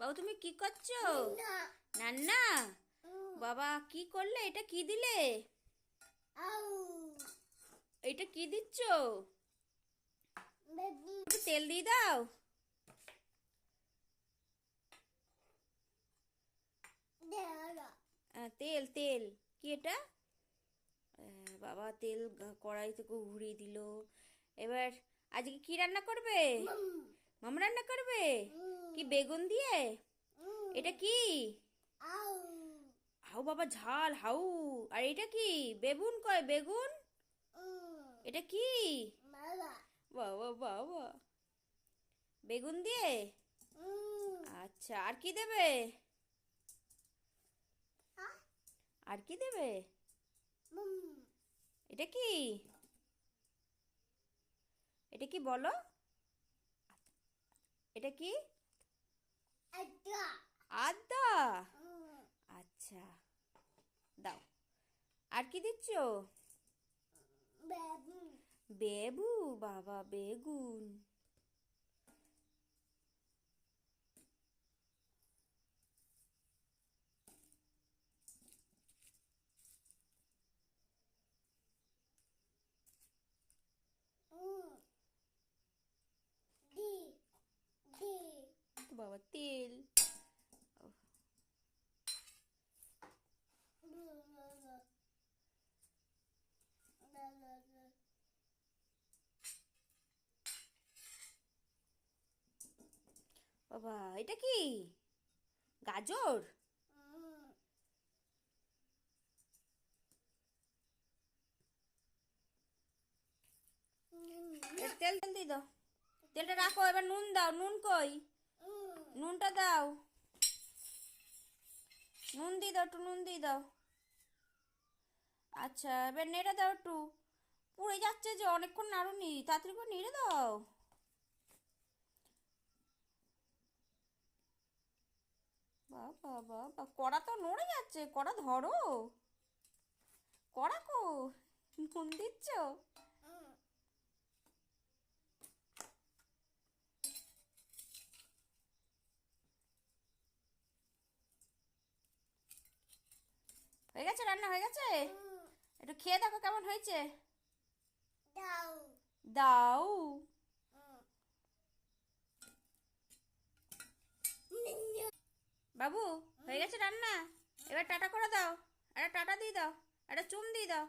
বাবু তুমি কি করছো? নান্না বাবা কি করলে? এটা কি দিলে? এটা কি দিচ্ছ? একটু তেল দিয়ে দাও। তেল তেল কি এটা? বাবা তেল কড়াই থেকে ঘুরিয়ে দিল। এবার আজকে কি রান্না করবে? মাম রান্না করবে? কি বেগুন দিয়ে? এটা কি? হাউ বাবা ঝাল হাউ। আর এটা কি? বেগুন কয় বেগুন? এটা কি? বাবা বাবা বেগুন দিয়ে। আচ্ছা আর কি দেবে? আর কি দেবে? এটা কি? এটা কি বলো? এটা কি? আদা। আচ্ছা দাও। আর কি দিচ্ছ? বেবু বাবা বেগুন। বাবা তেল। বাবা এটা কি? গাজর। তেল তেল দিয়ে দাও। তেলটা রাখো। এবার নুন দাও। নুন কই? নুনটা দাও। নুন দিয়ে দাও। একটু নুন দিয়ে দাও। আচ্ছা এবার নেড়ে দাও একটু। পুড়ে যাচ্ছে যে, অনেকক্ষণ নাড়ুনি, তাড়াতাড়ি করে নেড়ে দাও। বাবা বাবা কড়া তো নড়ে যাচ্ছে। কড়া ধরো। কড়া কো নুন দিচ্ছ? হয়ে গেছে? রান্না হয়ে গেছে? একটু খেয়ে দেখো কেমন হয়েছে। দাও। বাবু হয়ে গেছে রান্না। এবার টাটা করে দাও। একটা টাটা দিয়ে দাও। একটা চুম দিয়ে দাও।